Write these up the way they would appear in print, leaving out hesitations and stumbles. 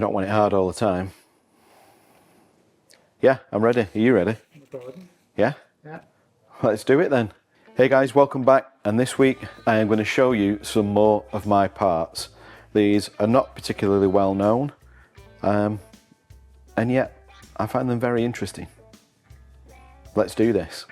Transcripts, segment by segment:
You don't want it hard all the time. Yeah, I'm ready. Are you ready? Yeah? Yeah. Let's do it then. Hey guys, welcome back. And this week I am going to show you some more of my parts. These are not particularly well known, and yet I find them very interesting. Let's do this.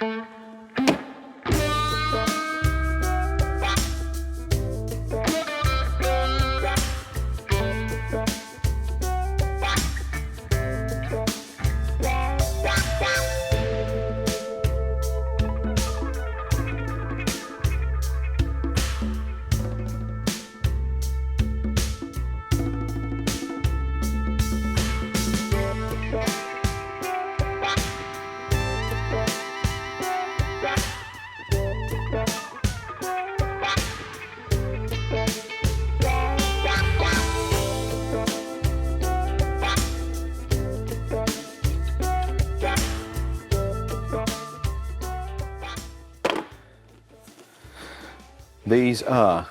These are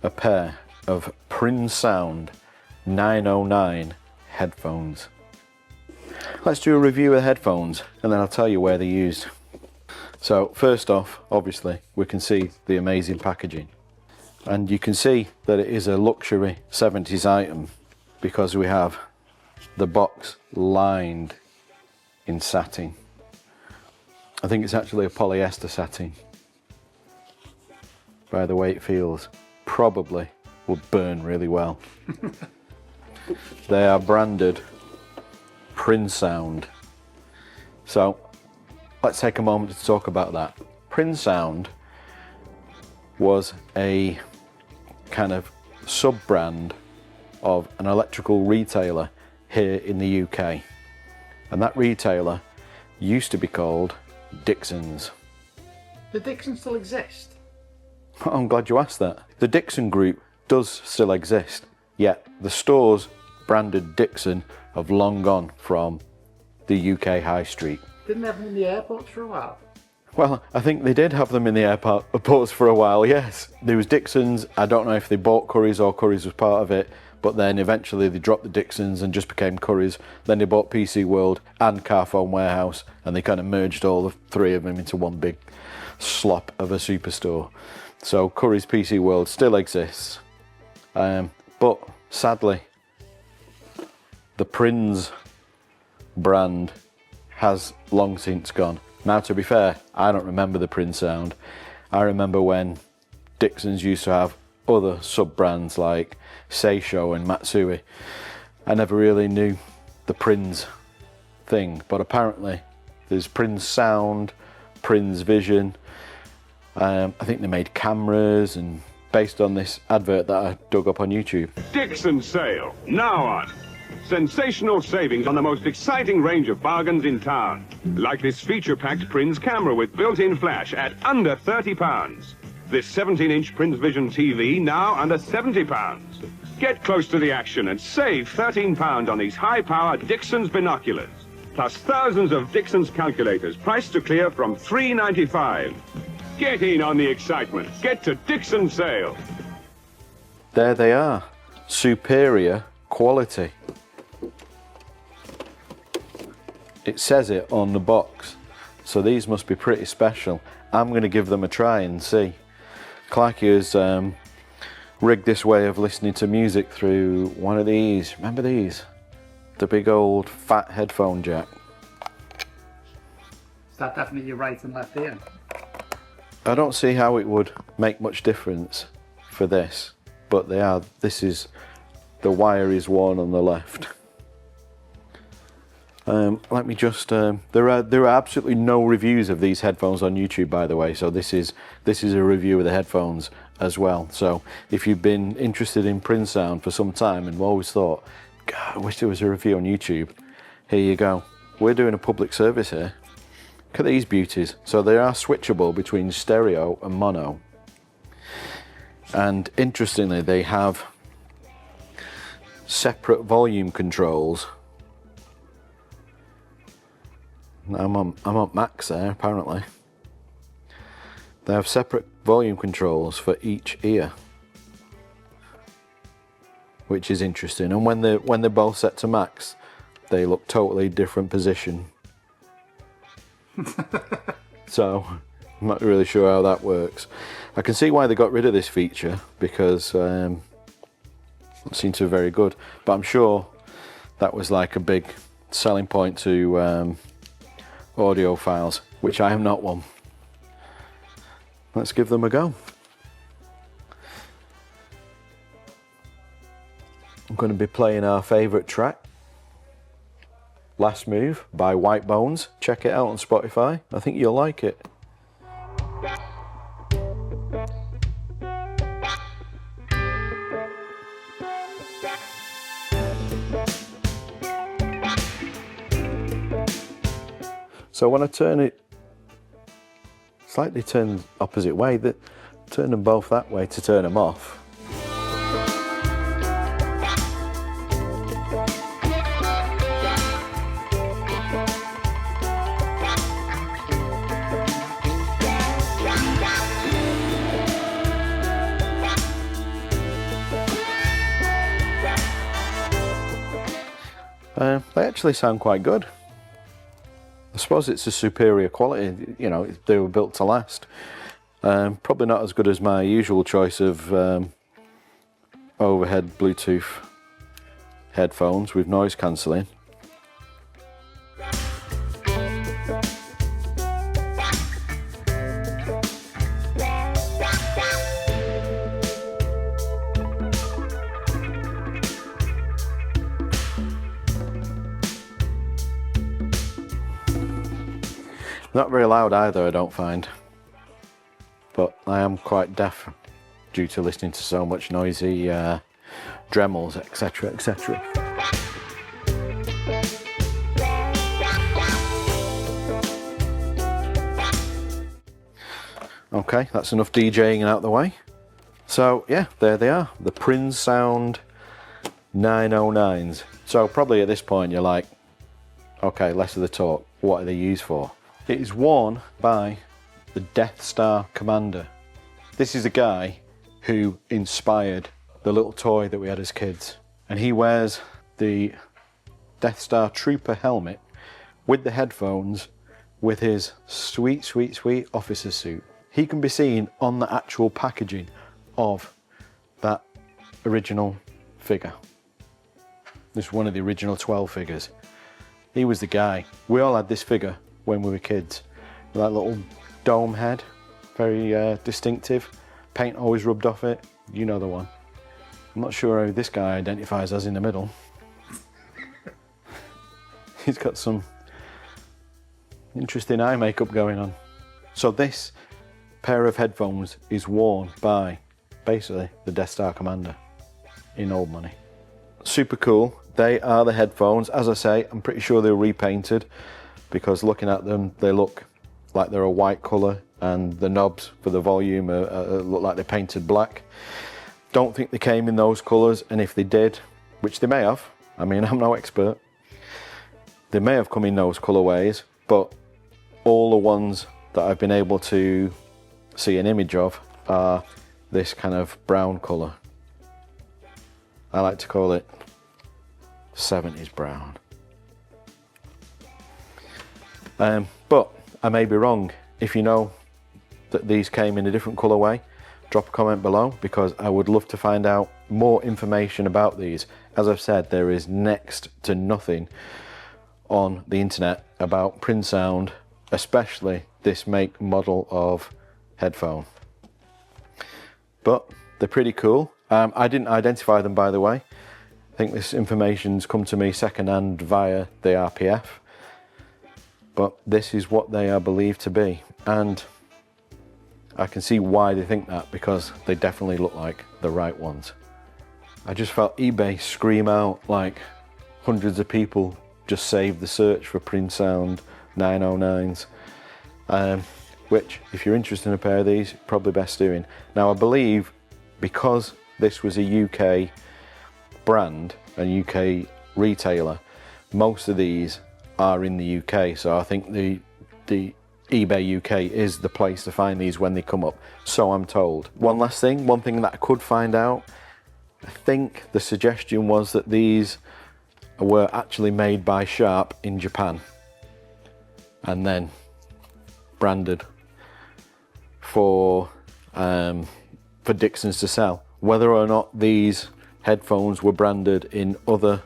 a pair of Prinzsound 909 headphones. Let's do a review of the headphones and then I'll tell you where they're used. So first off, obviously, we can see the amazing packaging. And you can see that it is a luxury 70s item because we have the box lined in satin. I think it's actually a polyester satin. By the way it feels, probably would burn really well. They are branded Prinzsound. So let's take a moment to talk about that. Prinzsound was a kind of sub-brand of an electrical retailer here in the UK. And that retailer used to be called Dixon's. Do Dixon still exist? I'm glad you asked that. The Dixon Group does still exist, yet the stores branded Dixon have long gone from the UK High Street. Didn't they have them in the airports for a while? Well, I think they did have them in the airports for a while, yes. There was Dixon's, I don't know if they bought Currys or Currys was part of it, but then eventually they dropped the Dixon's and just became Currys. Then they bought PC World and Carphone Warehouse and they kind of merged all the three of them into one big slop of a superstore. So Currys PC World still exists, but sadly the Prinz brand has long since gone. Now to be fair, I don't remember the Prinzsound. I remember when Dixon's used to have other sub-brands like Seisho and Matsui. I never really knew the Prinz thing, but apparently there's Prinzsound, Prinz Vision. I think they made cameras, and based on this advert that I dug up on YouTube. Dixon sale, now on. Sensational savings on the most exciting range of bargains in town. Like this feature-packed Prinz camera with built-in flash at under £30. This 17-inch Prinz Vision TV now under £70. Get close to the action and save £13 on these high-powered Dixon's binoculars. Plus thousands of Dixon's calculators priced to clear from £3.95. Get in on the excitement. Get to Dixon sale. There they are. Superior quality. It says it on the box. So these must be pretty special. I'm going to give them a try and see. Clarky has rigged this way of listening to music through one of these. Remember these? The big old fat headphone jack. Is that definitely your right and left ear? I don't see how it would make much difference for this, but they are. This is, the wire is one on the left. Let me just. There are absolutely no reviews of these headphones on YouTube, by the way. So this is a review of the headphones as well. So if you've been interested in Prinzsound for some time and always thought, God, I wish there was a review on YouTube, here you go. We're doing a public service here. Look at these beauties. So they are switchable between stereo and mono. And interestingly, they have separate volume controls. I'm on max there, apparently. They have separate volume controls for each ear. which is interesting. And when they're both set to max, they look totally different position. So I'm not really sure how that works. I can see why they got rid of this feature, because it seemed to be very good. But I'm sure that was like a big selling point to audiophiles, which I am not one. Let's give them a go. I'm going to be playing our favourite track, Last Move by White Bones. Check it out on Spotify. I think you'll like it. So when I turn it, slightly turn opposite way, turn them both that way to turn them off. They actually sound quite good. I suppose it's a superior quality, you know, they were built to last. Probably not as good as my usual choice of overhead Bluetooth headphones with noise cancelling. Not very loud either, I don't find. But I am quite deaf due to listening to so much noisy Dremels, etc, etc. Okay, that's enough DJing out the way. So yeah, there they are, the Prinzsound 909s. So probably at this point you're like, okay, less of the talk, what are they used for? It is worn by the Death Star Commander. This is a guy who inspired the little toy that we had as kids. And he wears the Death Star Trooper helmet with the headphones with his sweet, sweet, sweet officer suit. He can be seen on the actual packaging of that original figure. This is one of the original 12 figures. He was the guy. We all had this figure when we were kids, with that little dome head, very distinctive, paint always rubbed off it, you know the one. I'm not sure how this guy identifies as in the middle. He's got some interesting eye makeup going on. So this pair of headphones is worn by basically the Death Star Commander in old money. Super cool. They are the headphones. As I say, I'm pretty sure they're repainted, because looking at them, they look like they're a white colour, and the knobs for the volume look like they're painted black. Don't think they came in those colours, and if they did, which they may have, I mean, I'm no expert, they may have come in those colourways, but all the ones that I've been able to see an image of are this kind of brown colour. I like to call it 70s brown. But I may be wrong. If you know that these came in a different colourway, drop a comment below, because I would love to find out more information about these. As I've said, there is next to nothing on the internet about Prinzsound, especially this make model of headphone. But they're pretty cool. I didn't identify them, by the way. I think this information's come to me secondhand via the RPF. But this is what they are believed to be, and I can see why they think that, because they definitely look like the right ones. I just felt eBay scream out like hundreds of people just saved the search for Prinzsound 909s, which, if you're interested in a pair of these, probably best doing. Now I believe, because this was a UK brand and UK retailer, most of these are in the UK, so I think the eBay UK is the place to find these when they come up, so I'm told. One last thing, one thing that I could find out, I think the suggestion was that these were actually made by Sharp in Japan and then branded for Dixons to sell. Whether or not these headphones were branded in under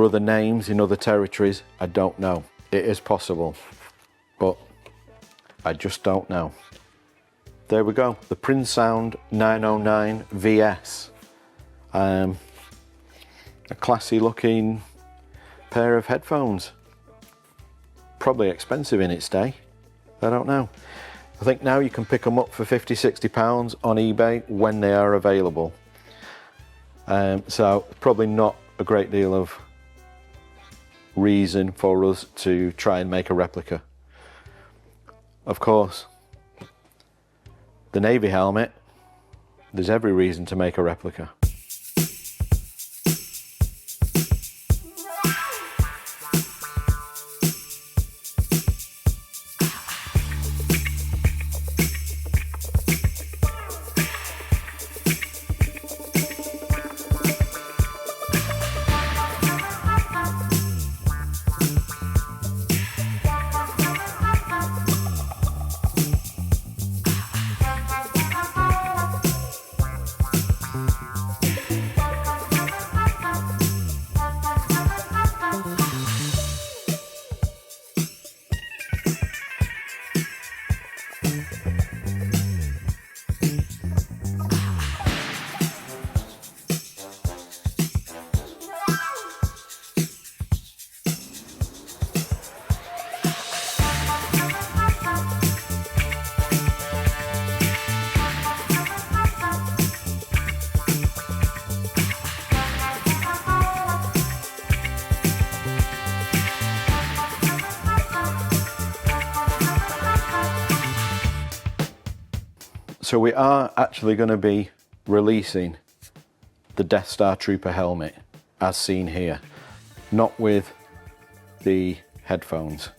other names in other territories, I don't know. It is possible, but I just don't know. There we go, the Prinzsound 909 VS. A classy looking pair of headphones. Probably expensive in its day, I don't know. I think now you can pick them up for 50, 60 pounds on eBay when they are available. So probably not a great deal of reason for us to try and make a replica. Of course, the Navy helmet, there's every reason to make a replica. So we are actually going to be releasing the Death Star Trooper helmet as seen here, not with the headphones,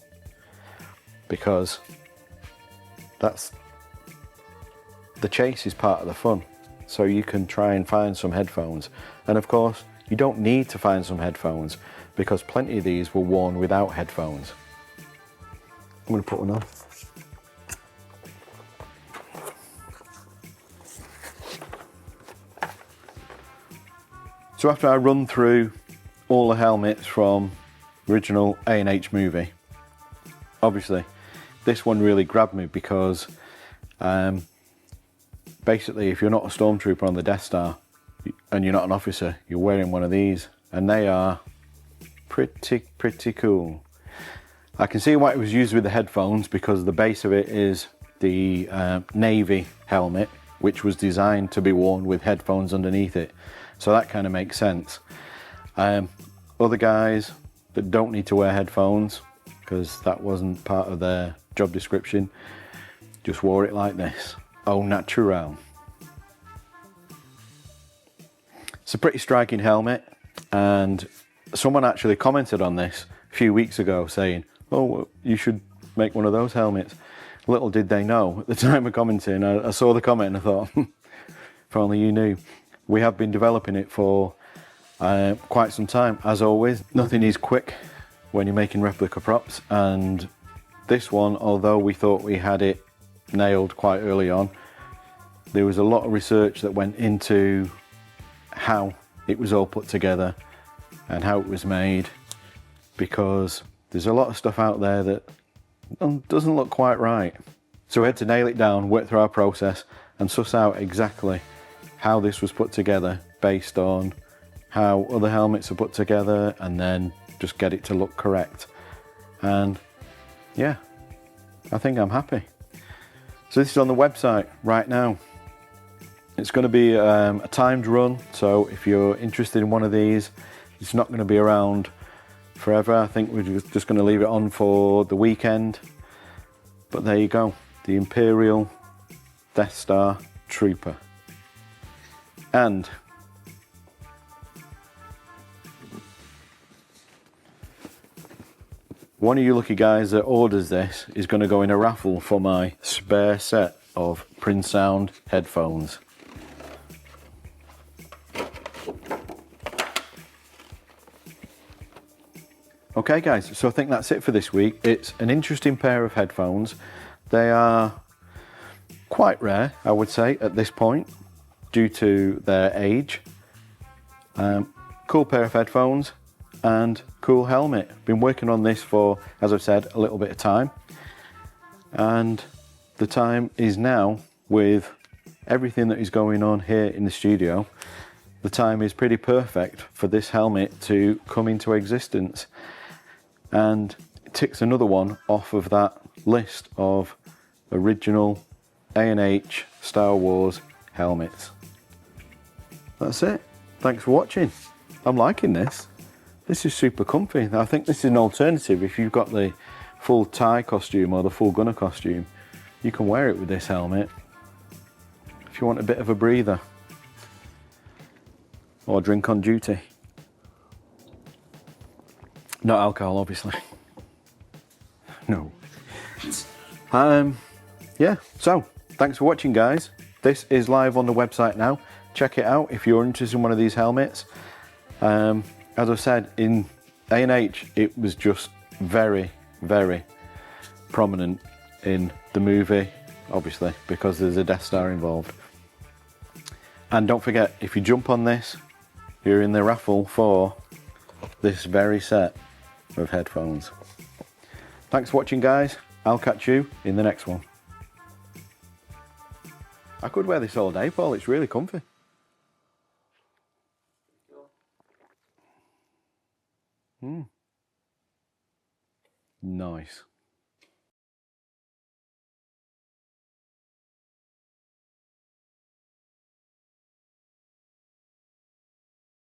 because that's the chase is part of the fun. So you can try and find some headphones, and of course you don't need to find some headphones because plenty of these were worn without headphones. I'm going to put one on. So after I run through all the helmets from original A&H movie, obviously this one really grabbed me because basically if you're not a stormtrooper on the Death Star and you're not an officer, you're wearing one of these, and they are pretty cool. I can see why it was used with the headphones, because the base of it is the Navy helmet, which was designed to be worn with headphones underneath it. So that kind of makes sense. Other guys that don't need to wear headphones, because that wasn't part of their job description, just wore it like this. Au naturel. It's a pretty striking helmet, and someone actually commented on this a few weeks ago saying, oh, well, you should make one of those helmets. Little did they know, at the time of commenting, I saw the comment and I thought, if only you knew. We have been developing it for quite some time. As always, nothing is quick when you're making replica props, and this one, although we thought we had it nailed quite early on, there was a lot of research that went into how it was all put together and how it was made, because there's a lot of stuff out there that doesn't look quite right. So we had to nail it down, work through our process and suss out exactly how this was put together based on how other helmets are put together, and then just get it to look correct. And yeah, I think I'm happy. So this is on the website right now. It's going to be a timed run, so if you're interested in one of these, it's not going to be around forever. I think we're just going to leave it on for the weekend. But there you go, the Imperial Death Star Trooper. And one of you lucky guys that orders this is going to go in a raffle for my spare set of Prinzsound headphones. Okay guys, so I think that's it for this week. It's an interesting pair of headphones. They are quite rare, I would say, at this point, due to their age. Cool pair of headphones and cool helmet. Been working on this for, as I've said, a little bit of time. And the time is now, with everything that is going on here in the studio, the time is pretty perfect for this helmet to come into existence. And it ticks another one off of that list of original A&H Star Wars helmets. That's it. Thanks for watching. I'm liking this. This is super comfy. I think this is an alternative. If you've got the full tie costume or the full gunner costume, you can wear it with this helmet if you want a bit of a breather. Or drink on duty. Not alcohol, obviously. No. Yeah, so thanks for watching, guys. This is live on the website now. Check it out if you're interested in one of these helmets. As I said, in A&H, it was just very, very prominent in the movie, obviously, because there's a Death Star involved. And don't forget, if you jump on this, you're in the raffle for this very set of headphones. Thanks for watching, guys. I'll catch you in the next one. I could wear this all day, Paul. It's really comfy. Nice.